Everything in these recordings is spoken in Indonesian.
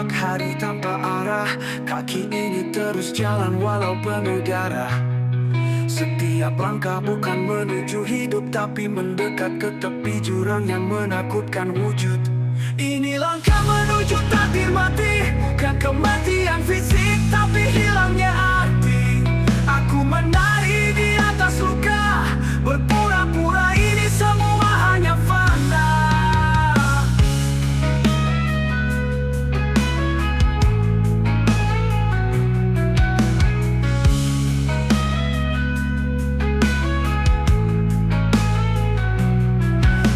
terjebak hari tanpa arah. Kaki ini terus jalan walau penuh darah. Setiap langkah bukan menuju hidup, tapi mendekat ke tepi jurang yang menakutkan wujud. Ini langkah menuju takdir mati, bukan kematian fisik, tapi hilangnya arti. Aku menari di atas luka, berpura-pura ini semua hanya fana.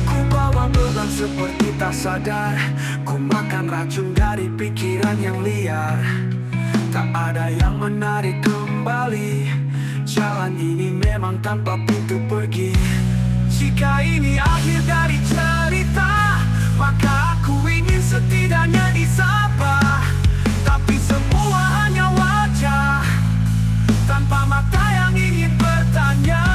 Ku bawa beban seperti tak sadar, ku makan racun dari pikiran yang liar. Tak ada yang menarik kembali, jalan ini memang tanpa pintu pergi. Jika ini akhir dari cerita, maka aku ingin setidaknya disapa. Tapi semua hanya wajah, tanpa mata yang ingin bertanya.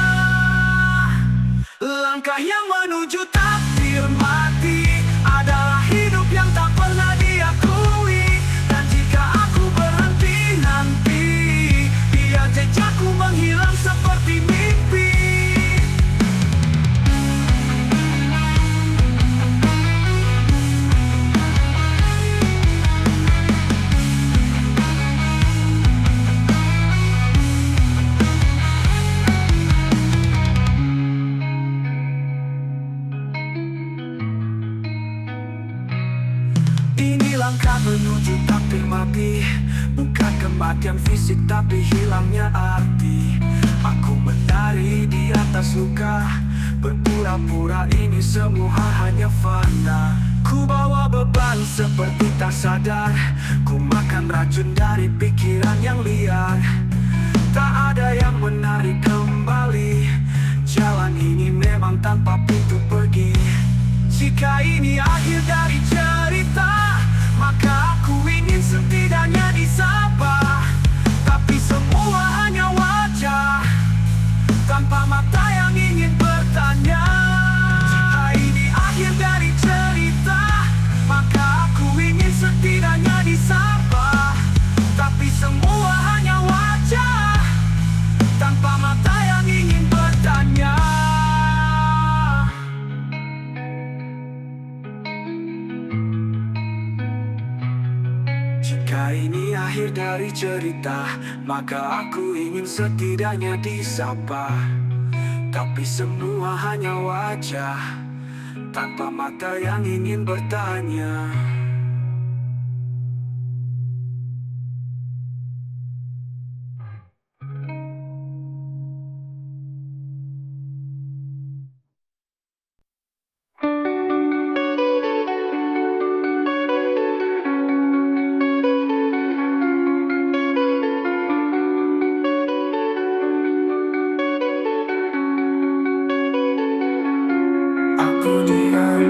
Langkah yang menuju takdir mati adalah hidup yang tak pernah diakui. Dan jika aku berhenti nanti, biar jejakku menghilang seperti mimpi. Ini langkah menuju takdir mati, bukan kematian fisik tapi hilangnya arti. Aku menari di atas luka, berpura-pura ini semua hanya fana. Ku bawa beban seperti tak sadar, ku makan racun dari pikiran yang liar. Tak ada yang menarik kembali, jalan ini memang tanpa pintu pergi. Jika ini akhir dari cerita, maka aku ingin setidaknya disapa. Tapi semua hanya wajah, tanpa mata yang ingin bertanya. Jika ini akhir dari cerita, maka aku ingin setidaknya disapa. Tapi semua hanya wajah, tanpa mata yang ingin bertanya. Jika ini akhir dari cerita, maka aku ingin setidaknya disapa. Tapi semua hanya wajah, tanpa mata yang ingin bertanya. Aku diam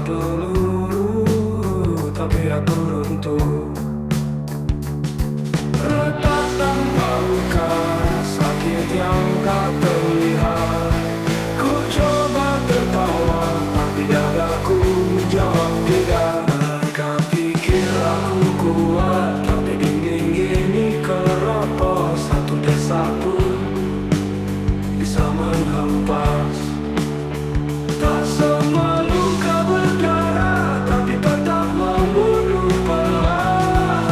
peluru, tapi aku runtuh. Retak tanpa luka, sakit yang tak terlihat. Ku coba tertawa, tapi dadaku jawab tidak. Mereka pikir aku kuat, tapi dinding ini keropos. Satu desak pun bisa menghempas. Tak semua luka berdarah, tapi tetap membunuh perlahan.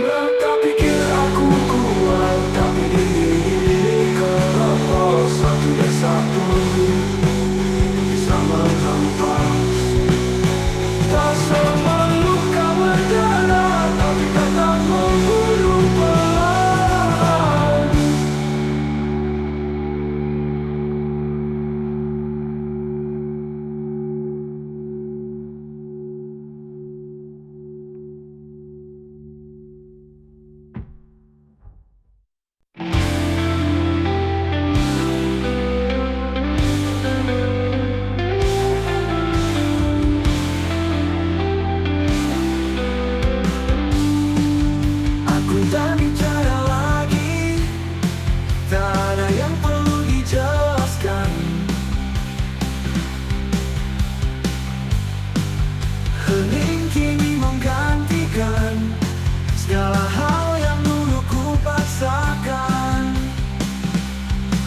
Mereka pikir aku kuat, tapi diri keropos. Satu desak pun bisa menghempas. Tak semua luka berdarah, tapi tetap membunuh perlahan. Aku tak bicara lagi, tak ada yang perlu dijelaskan. Hening kini menggantikan segala hal yang dulu ku paksakan.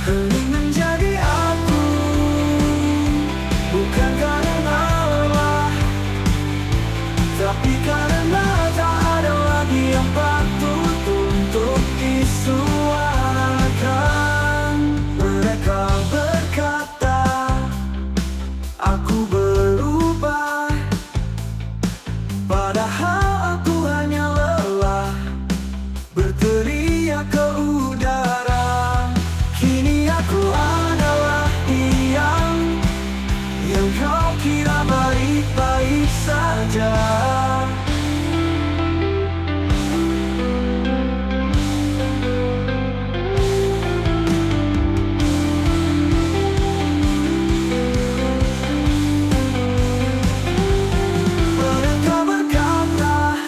Hening menjadi aku, bukan karena lelah, tapi karena tak ada lagi yang patut untuk disuarakan. Mereka berkata aku berubah, padahal aku hanya lelah berteriak ke udara. Kini aku adalah yang kau kira baik-baik saja. Mereka berkata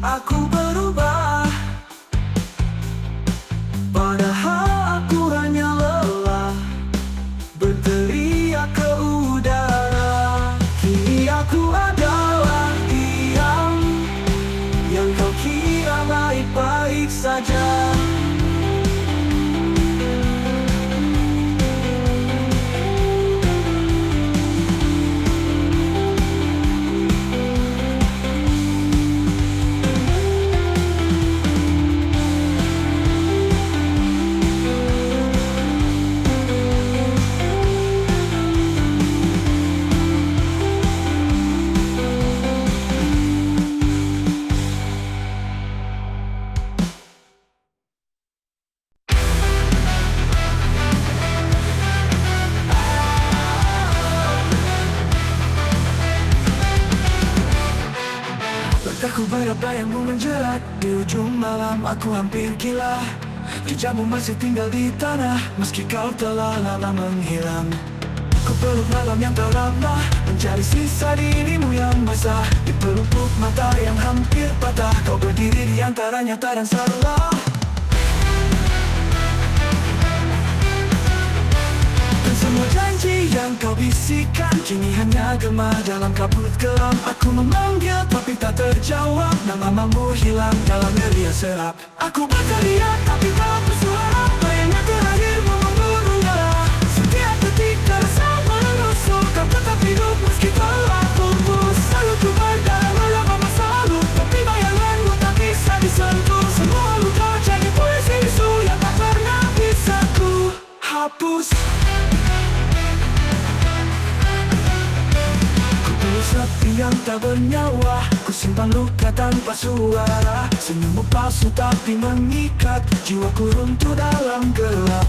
aku berubah, padahal aku hanya lelah berteriak ke udara. Kini aku adalah yang kau kira baik-baik saja. Aku berbayang-bayangmu menjerat. Di ujung malam aku hampir gila. Jejakmu masih tinggal di tanah, meski kau telah lama menghilang. Ku peluk malam yang terlambat, mencari sisa dirimu yang basah. Di pelupuk mata yang hampir patah, kau berdiri di antara nyata dan salah. yang kau bisikan kini hanya gema dalam kabut gelap. Aku memanggil tapi tak terjawab, namamu hilang dalam geria serap. Aku berteriak tapi tak bersuara, bayangan terakhirmu memburu nyala. Setiap detik terasa menusuk, kau tetap hidup meski telah pupus. Selalu ku berdarah melawan masa lalu, tapi bayanganmu tak bisa disentuh. Semua luka jadi puisi bisu yang tak pernah bisa ku hapus. Sepi yang tak bernyawa, ku simpan luka tanpa suara. Senyummu palsu tapi mengikat, jiwaku runtuh dalam gelap.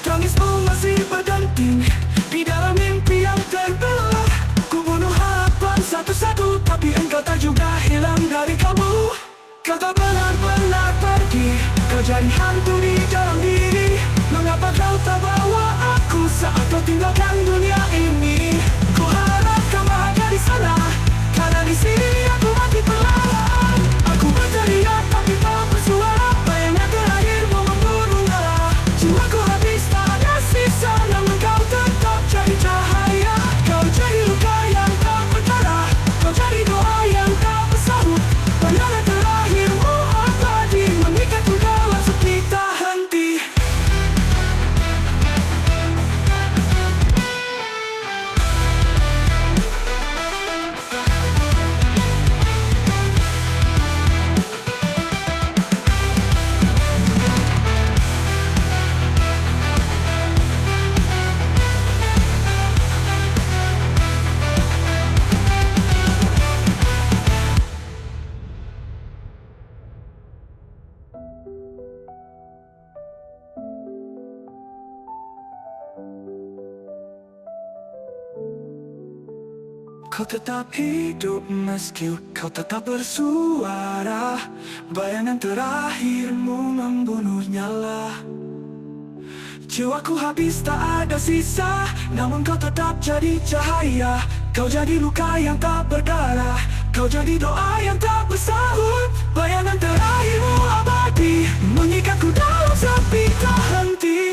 Tangismu masih berdenting di dalam mimpi yang terbelah. Ku bunuh harapan satu-satu, tapi engkau tak juga hilang dari kalbu. Kau tak benar-benar pergi, kau jadi hantu di dalam diri. Mengapa kau tak bawa aku saat kau tinggalkan dunia ini? Ku harap kau bahagia di sana, karena di sini aku mati perlahan. Aku berteriak tapi tak bersuara, bayangan terakhirmu memburu nyala. Jiwaku habis tak ada sisa, namun kau tetap jadi cahaya. Kau jadi luka yang tak berdarah, kau jadi doa yang tak bersahut. Bayangan terakhirmu abadi, mengikatku dalam sepi tak henti. Kau tetap hidup meski kau tetap bersuara. Bayangan terakhirmu membunuh nyala. Jiwaku habis tak ada sisa, namun kau tetap jadi cahaya. Kau jadi luka yang tak berdarah, kau jadi doa yang tak bersahut. Bayangan terakhirmu abadi, mengikatku dalam sepi tak henti.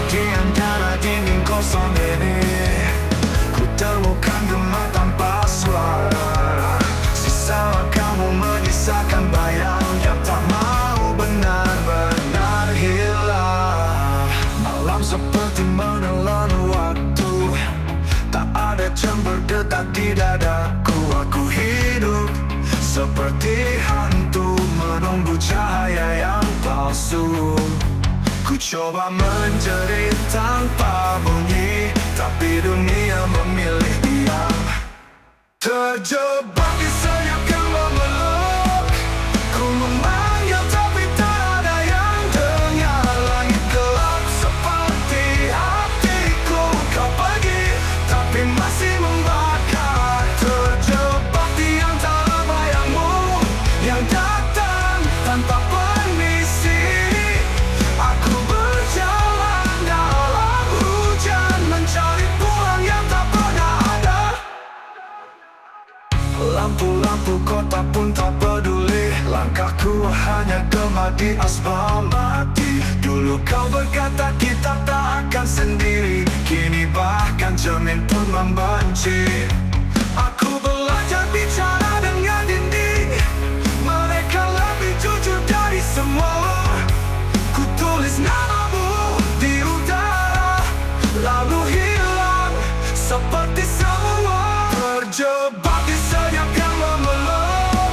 Di antara dinding kosong ini, ku temukan gema tanpa suara. Sisa kamu menyisakan bayang yang tak mau benar-benar hilang. Malam seperti menelan waktu, tak ada jam berdetak di dadaku. Aku hidup seperti hantu menunggu cahaya yang palsu. Ku coba menjerit tanpa bunyi, tapi dunia memilih diam. Terjebak di senyap yang memeluk, ku memanggil tapi tak ada yang dengar. Langit gelap seperti hatiku, kau pergi tapi masih membakar. Terjebak di antara bayangmu yang datang tanpa permisi. Aku berjalan dalam hujan, mencari pulang yang tak pernah ada. Lampu-lampu kota pun tak peduli, langkahku hanya gema di aspal mati. Dulu kau berkata kita tak akan sendiri, kini bahkan cermin pun membenci. Aku belajar bicara dengan dinding, mereka lebih jujur dari semua. Ku tulis namamu di udara, lalu hilang seperti semua. Terjebak di senyap yang memeluk,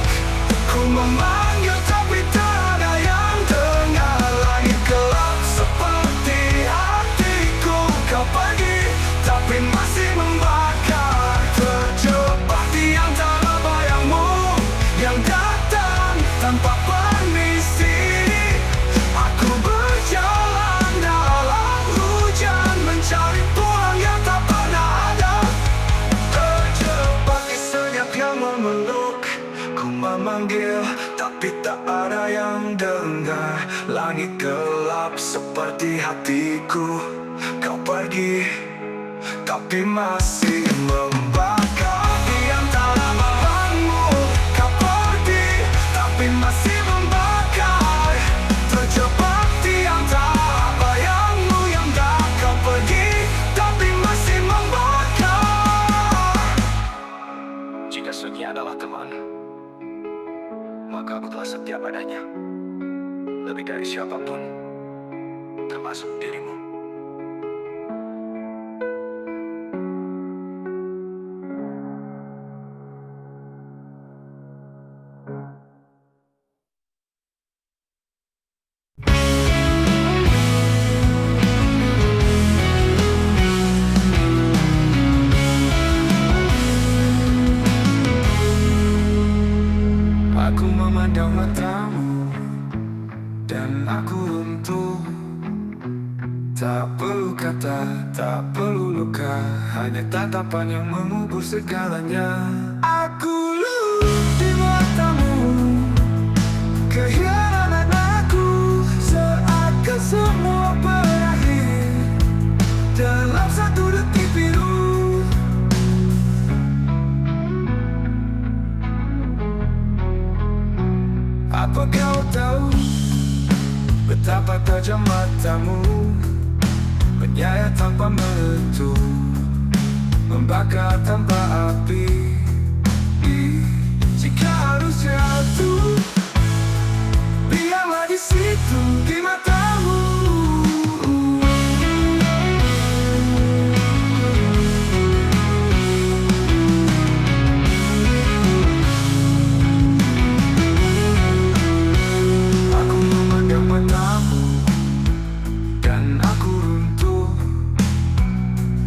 ku memanggil tapi tak ada yang dengar. Langit gelap seperti hatiku, kau pergi tapi masih membakar. Terjebak di antara bayangmu yang datang tanpa permisi. Aku berjalan dalam hujan, mencari pulang yang tak pernah ada. Terjebak di senyap yang memeluk, aku, kau pergi, tapi masih membakar. Di antara malammu, kau pergi, tapi masih membakar. Terjebak di antara bayangmu yang dah kau pergi, tapi masih membakar. Jika setia adalah teman, maka aku telah setia padanya, lebih dari siapapun, termasuk dirimu. Aku memandang matamu dan aku runtuh. Tak perlu kata, tak perlu luka, hanya tatapan yang mengubur segalanya. Aku luluh di matamu, kehilangan aku, seakan semua berakhir dalam satu detik biru. Apa kau tahu betapa tajam matamu, menyayat tanpa menentu, membakar tanpa api. Jika harus jatuh, biarlah di situ di matamu. Aku memandang matamu dan aku runtuh.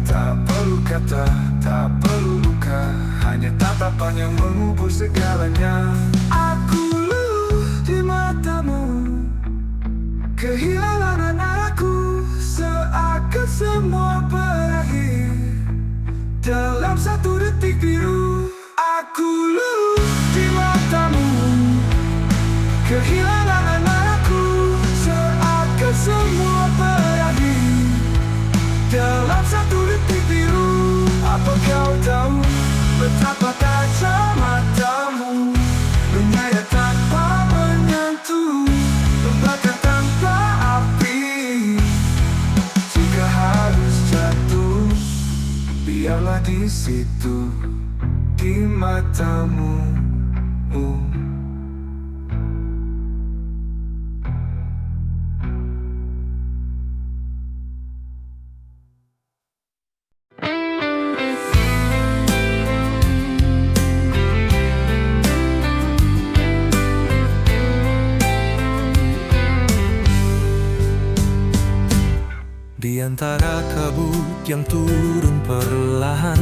Tak perlu kata, tak perlu luka, hanya tatapan yang mengubur segalanya. Aku luluh di matamu, kehilangan aku, seakan semua berakhir dalam satu detik biru. Aku luluh di matamu, kehilangan aku, seakan semua berakhir dalam satu detik biru. Apa kau tahu betapa tajam matamu, menyayat tanpa menyentuh, membakar tanpa api. Jika harus jatuh, biarlah di situ di matamu. Di antara kabut yang turun perlahan,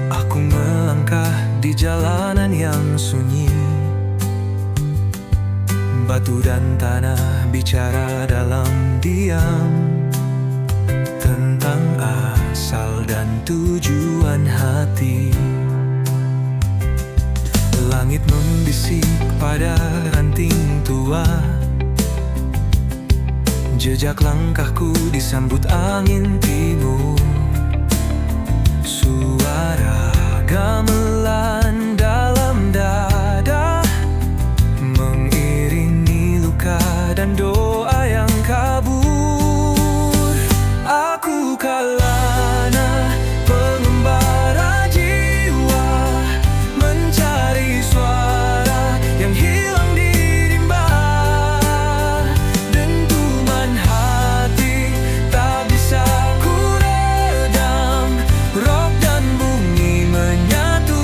aku melangkah di jalanan yang sunyi. Batu dan tanah bicara dalam diam tentang asal dan tujuan hati. Langit membisik pada ranting tua, jejak langkahku disambut angin timur. Suara gamelan dalam dada mengiringi luka dan doa yang kabur. Aku kalana pengembara jiwa, mencari suara yang hilang di rimba. Dentuman hati tak bisa ku redam, rock dan bunyi menyatu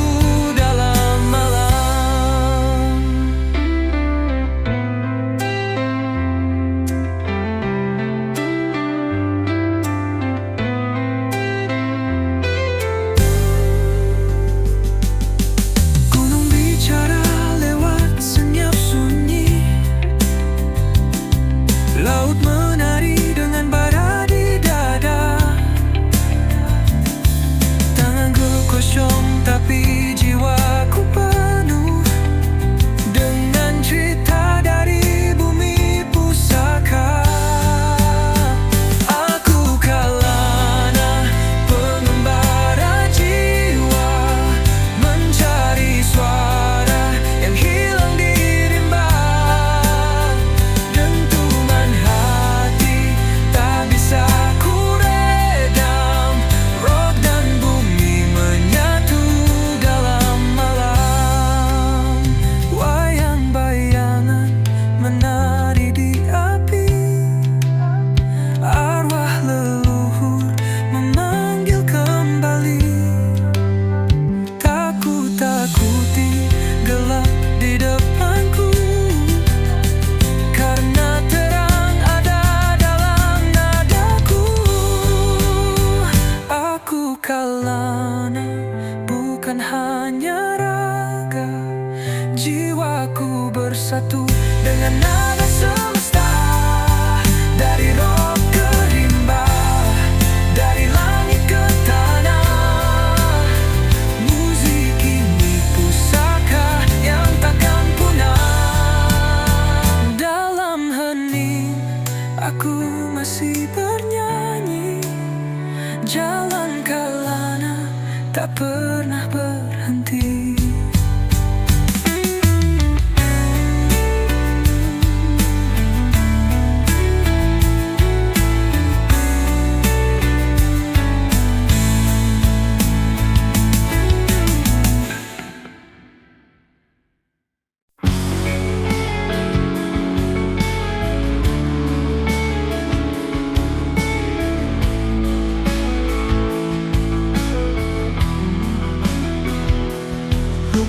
tak pernah berhenti.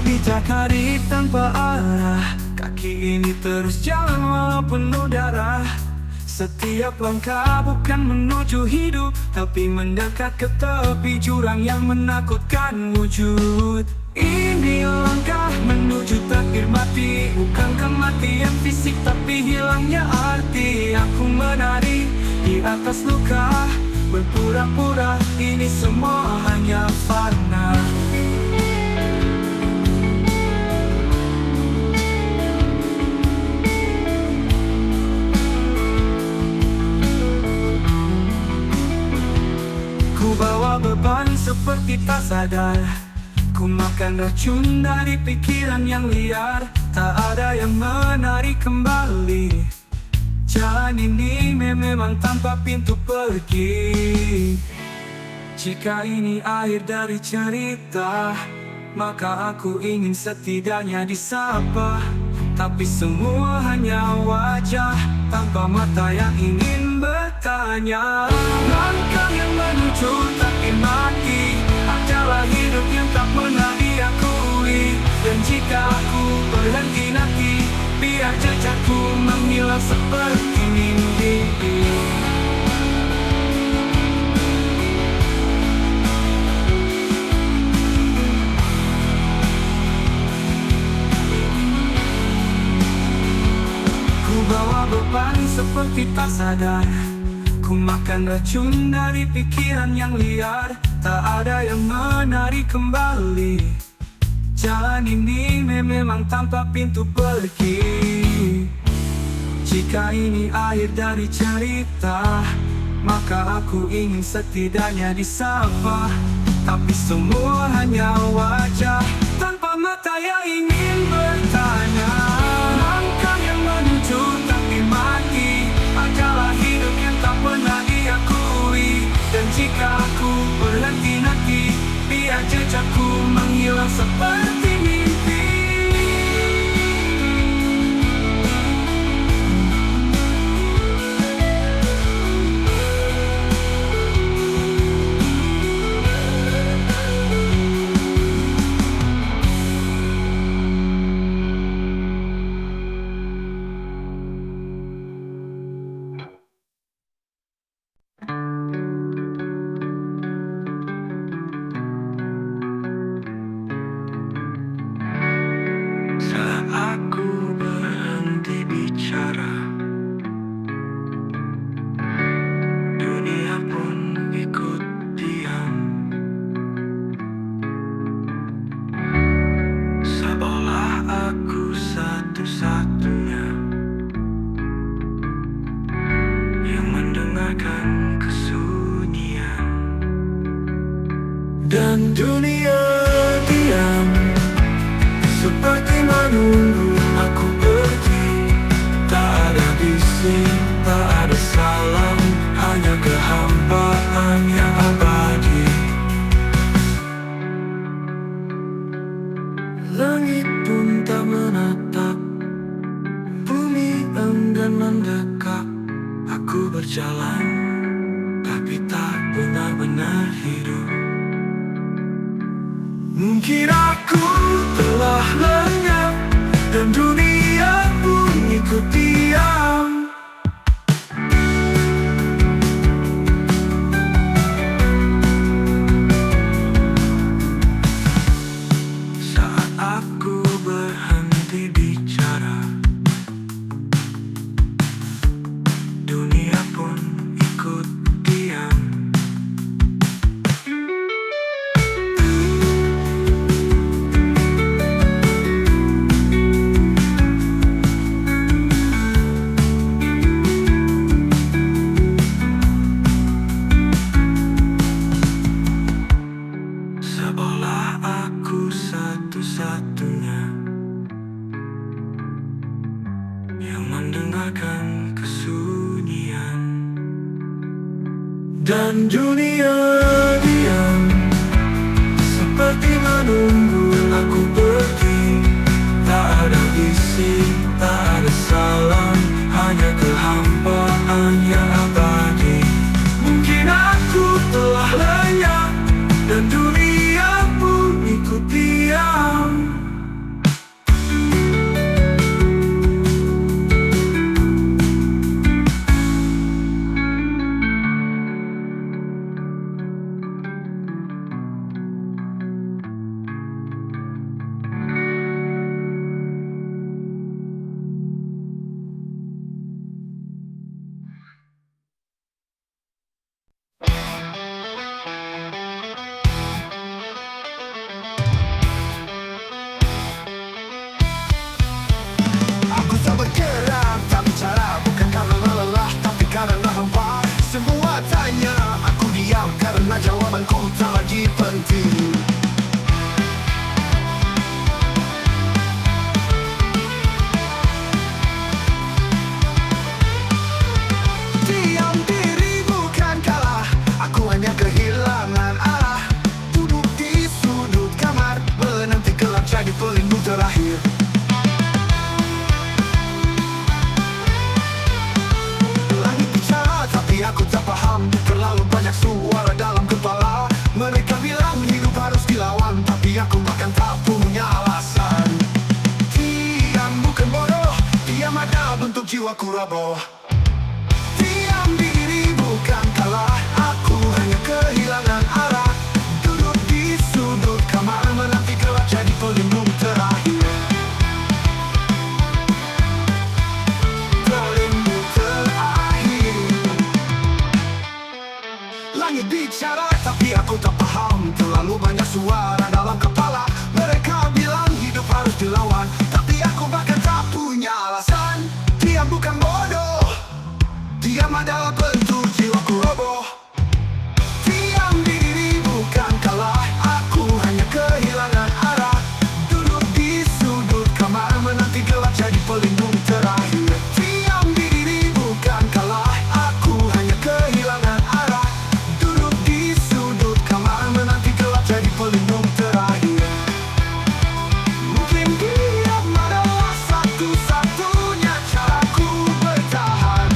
Pijak hari tanpa arah, kaki ini terus jalan walau penuh darah. Setiap langkah bukan menuju hidup, tapi mendekat ke tepi jurang yang menakutkan wujud. Ini langkah menuju takdir mati, bukan kematian fisik tapi hilangnya arti. Aku menari di atas luka, berpura-pura ini semua hanya fana. Ku bawa beban seperti tak sadar, ku makan racun dari pikiran yang liar. Tak ada yang menarik kembali, jalan ini memang tanpa pintu pergi. Jika ini akhir dari cerita, maka aku ingin setidaknya disapa. Tapi semua hanya wajah tanpa mata yang ingin bertanya. Langkah yang menuju takdir mati adalah hidup yang tak pernah diakui. Dan jika aku berhenti nanti, biar jejakku menghilang seperti mimpi. Bawa beban seperti tak sadar, ku makan racun dari pikiran yang liar. Tak ada yang menarik kembali, jalan ini memang tanpa pintu pergi. Jika ini akhir dari cerita, maka aku ingin setidaknya disapa. Tapi semua hanya wajah tanpa mata yang ingin bertanya. Langkah yang menuju takdir mati adalah hidup yang tak pernah diakui. Dan jika aku berhenti nanti, biar jejakku menghilang seperti mimpi. Aku berhenti bicara, dunia pun ikut diam. Seolah aku satu-satunya yang mendengarkan kesunyian. Dan dunia diam, seperti menunggu aku pergi. Tak ada bising, tak ada salam, hanya kehampaan yang abadi. Langit pun tak menatap, bumi enggan mendekat. Aku berjalan, tapi tak benar-benar hidup. Mungkin aku telah lenyap, dan dunia pun ikut diam. Saat aku berhenti bicara, dunia pun ikut diam. Dan dunia diam seperti menunggu aku pergi. Tak ada isi, tak ada salam, hanya kehampaan yang abadi. Mungkin aku telah lenyap dan dunia pun ikut diam. Aku tak bergerak, tak bicara, bukan karena lelah, tapi karena hampa. Semua tanya, aku diam karena jawabanku tak lagi penting. Diam diri bukan kalah, aku hanya kehilangan arah. Duduk di sudut kamar, menanti gelap jadi pelindung terakhir. Aku tak paham, terlalu banyak suara dalam kepala. Mereka bilang hidup harus dilawan, tapi aku bahkan tak punya alasan. Diam bukan bodoh, diam ada bentuk jiwaku roboh. Diam diri bukan kalah, aku hanya kehilangan arah. Duduk di sudut kamar, menanti gelap jadi pelindung terakhir. Pelindung terakhir. Langit bicara, tapi aku tak paham. Terlalu banyak suara dalam kepala. Mereka bilang hidup harus dilawan, tapi aku bahkan tak punya alasan. Diam bukan bodoh, diam adalah bentuk jiwaku roboh. Diam diri bukan kalah, aku hanya kehilangan arah. Duduk di sudut kamar, menanti gelap jadi pelindung terakhir. Diam diri bukan kalah, aku hanya kehilangan arah. Jadi pelindung terakhir. Mungkin diam adalah satu-satunya caraku bertahan.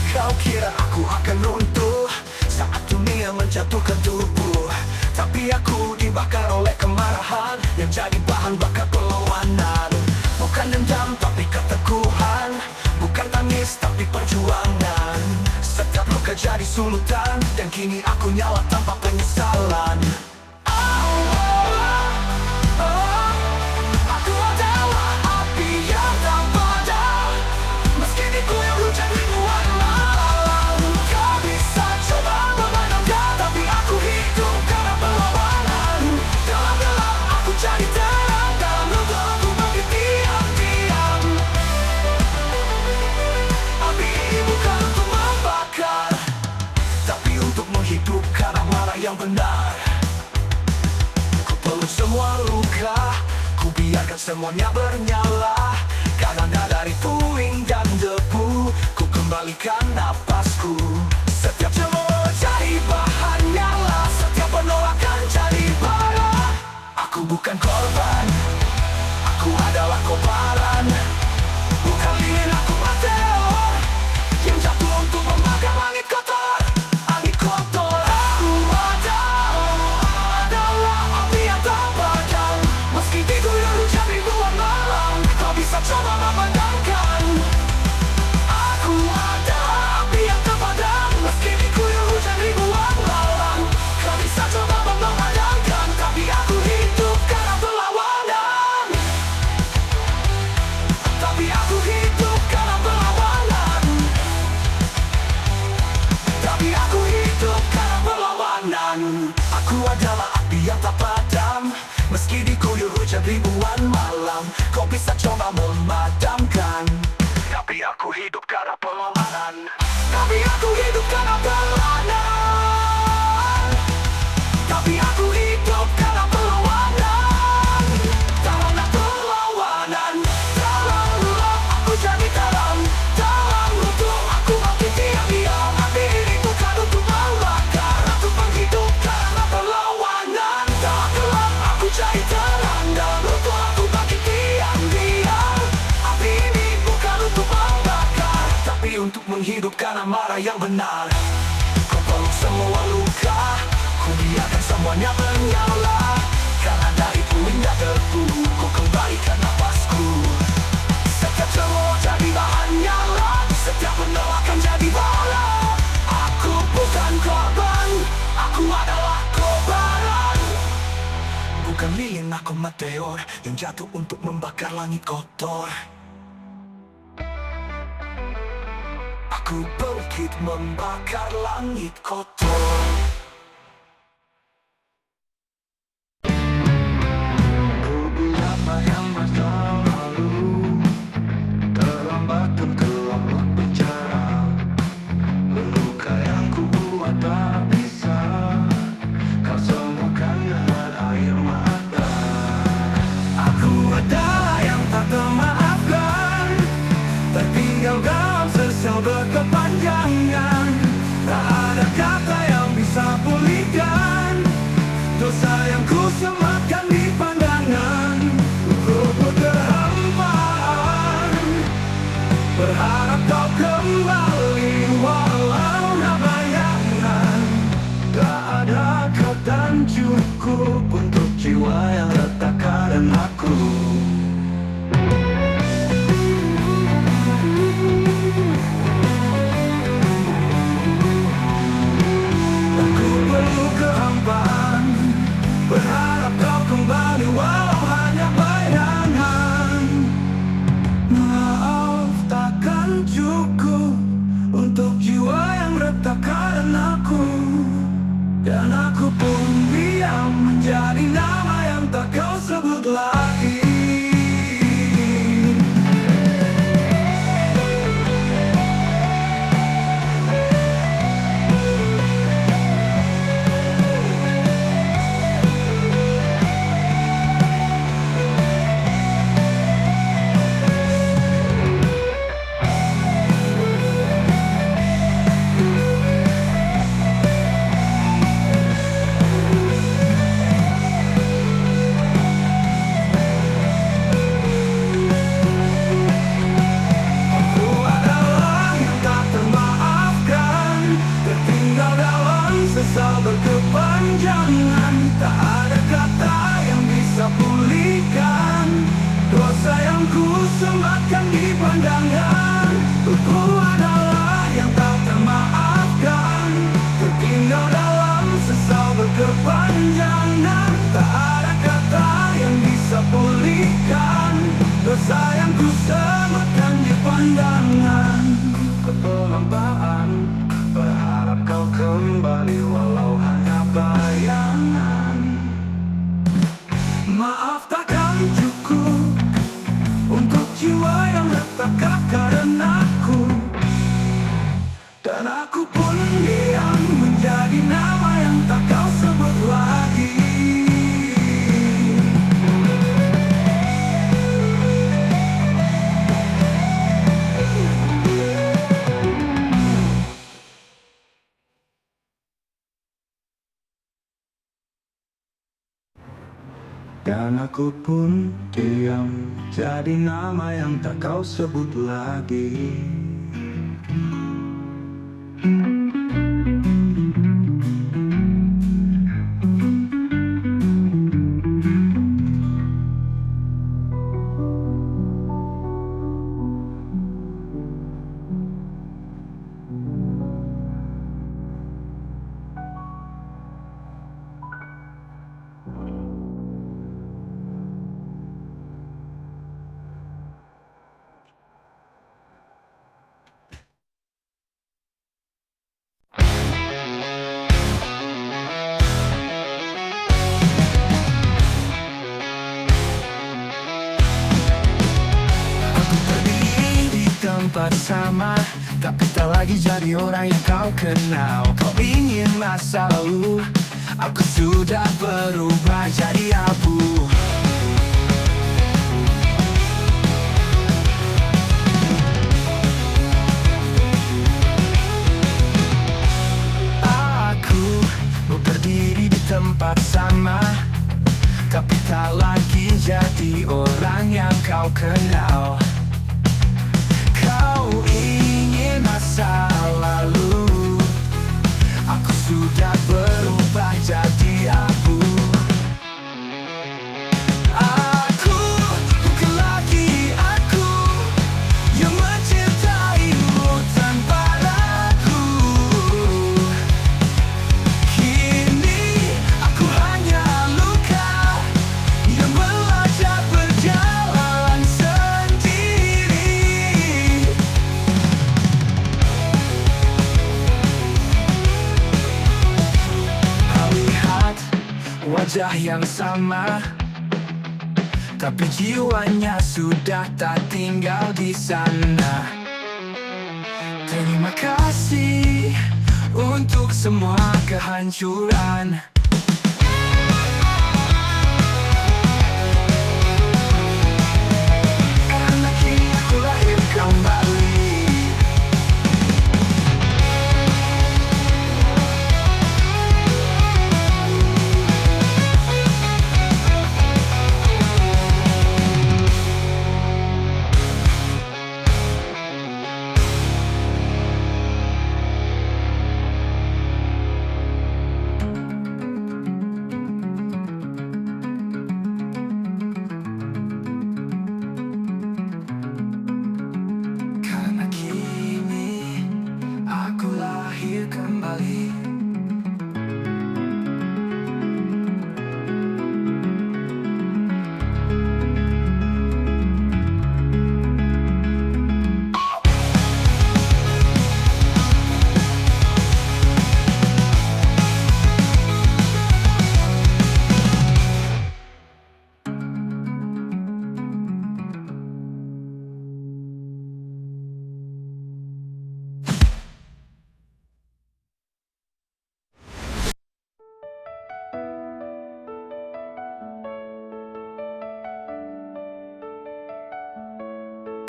Kau kira aku akan runtuh saat dunia menjatuhkan tubuh, tapi aku dibakar oleh kemarahan yang jadi bahan bakar perlawanan. Bukan dendam tapi keteguhan, bukan tangis tapi perjuangan. Setiap luka jadi sulutan, dan kini aku nyala tanpa penyesalan. Aku adalah api yang tak padam, meski diguyur hujan ribuan malam. Kau bisa coba memadamkan, tapi aku hidup karena perlawanan. Dalam gelap aku jadi terang, dalam lubuk aku bangkit diam-diam. Api ini bukan untuk membakar, tapi untuk menghidupkan amarah yang benar. Ku peluk semua luka, ku biarkan semuanya bernyala. Karena dari puing dan debu, ku kembalikan napasku. Setiap cemooh jadi bahan nyala, setiap penolakan jadi bara. Aku bukan korban, aku adalah kobaran. Bukan lilin, aku meteor yang jatuh untuk membakar langit kotor. Langit kotor. Aku adalah api yang tak padam, meski diguyur hujan ribuan malam. Kau bisa coba memadamkan. Aku adalah api yang tak padam, meski diguyur Tuhan. Aku adalah api yang tak padam, meski diguyur hujan ribuan malam. Kau bisa coba memadamkan, tapi aku hidup karena perlawanan. Tapi aku hidup karena perlawanan. Tapi aku hidup karena perlawanan. Karena perlawanan, teranglah aku jadi terang. Terang untuk aku bangkit diam-diam. Hati ini bukan untuk melanggar, untuk menghidup karena perlawanan. Tak gelap aku jadi terang, dan untuk aku bangkit diam-diam. Api ini bukan untuk membakar, tapi untuk menghidupkan amarah yang benar. Kau peluk semua luka, ku biarkan semuanya menyala. Karena dari puingnya debu, kau kembalikan napasku. Setiap cemooh jadi bahan nyala, setiap penolakan jadi bala. Aku bukan korban, aku adalah kobaran. Bukan lilin, aku meteor yang jatuh untuk membakar langit kotor. Aku bangkit membakar langit kotor. Ku apa yang masa lalu, terlambat terlambat bicara. Luka yang ku buat tak bisa kau sembuhkan dengan air mata. Aku adalah yang tak termaafkan, tertinggal dalam sesal berkepanjangan. Tak ada kata yang bisa pulihkan dosa yang ku sematkan di pandangan. Ku berkehampaan, berharap kau kembali walau tak bayangan. Tak ada kata cukup untuk jiwa yang retak karena aku. Aku perlu kehampaan, berharap kau kembali walau hanya bayangan. Maaf takkan cukup untuk jiwa yang retak karena aku. Dan aku pun diam menjadi nama yang tak kau sebut lagi. Aku adalah yang tak termaafkan, tertinggal dalam sesal berkepanjangan. Tak ada kata yang bisa pulihkan dosa yang ku sematkan di pandangan. Aku adalah yang tak termaafkan, tertinggal dalam sesal berkepanjangan. Tak ada kata yang bisa pulihkan dosa yang ku sematkan di pandangan. Keterlambaan, berharap kau kembali walau hanya bayangan. Maaf takkan cukup untuk jiwa yang retak karena aku. Dan aku pun diam menjadi nama yang tak kau sebut lagi. Dan aku pun diam jadi nama yang tak kau sebut lagi. tempat sama, tapi tak lagi jadi orang yang kau kenal. Kau ingin masa lalu, aku sudah berubah jadi abu. Berdiri di tempat sama, tapi tak lagi jadi orang yang kau kenal. Kau ingin masa lalu, aku sudah berubah jadi abu. Aku bukan lagi aku yang mencintaimu tanpa ragu. Kini aku hanya luka yang belajar berjalan sendiri. Kau lihat wajah yang sama, tapi jiwanya sudah tak tinggal di sana. Terima kasih untuk semua kehancuran. Karena kini aku lahir kembali. Karena kini aku lahir kembali.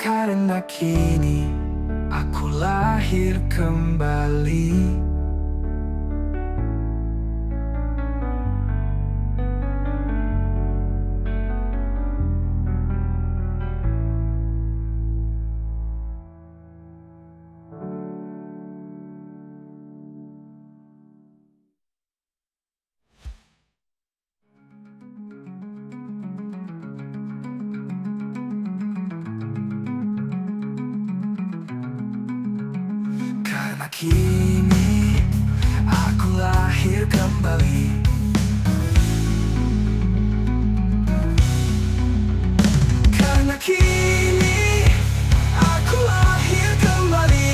Karena kini aku lahir kembali. Karena kini aku lahir kembali. Karena kini aku lahir kembali.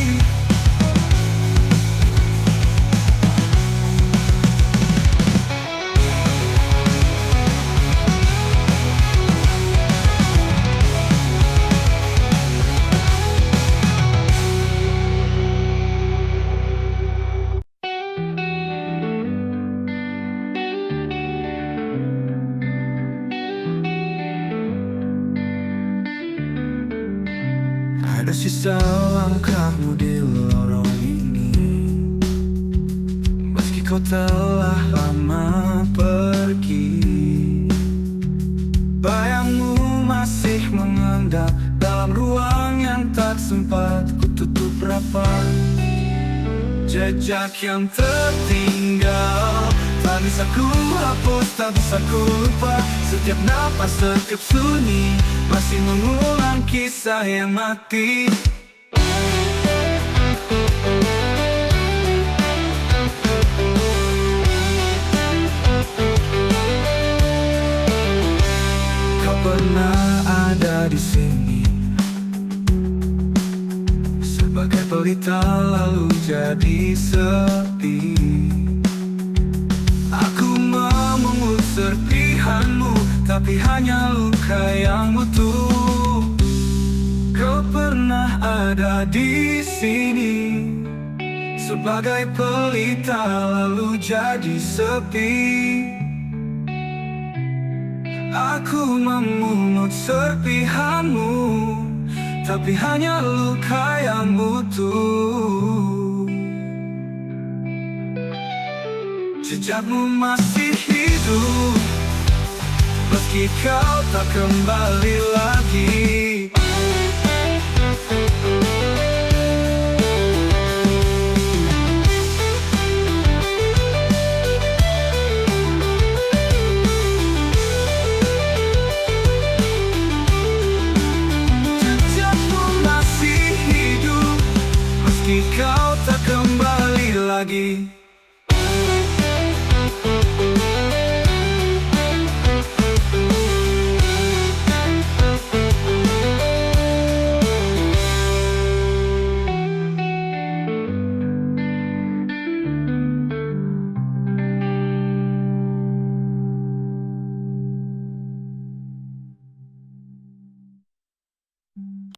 Ada sisa langkahmu di lorong ini, meski kau telah lama pergi. Bayangmu masih mengendap dalam ruang yang tak sempat kututup rapat. Jejak yang tertinggal tak bisa ku hapus, tak bisa ku lupa. Setiap napas, setiap sunyi masih mengulang kisah yang mati. Kau pernah ada di sini sebagai pelita lalu jadi sepi. Aku memungut serpihanmu, tapi hanya luka yang utuh. Kau pernah ada di sini sebagai pelita lalu jadi sepi. Aku memungut serpihanmu, tapi hanya luka yang utuh. Jejakmu masih hidup, meski kau tak kembali lagi. Jejakmu masih hidup, meski kau tak kembali lagi.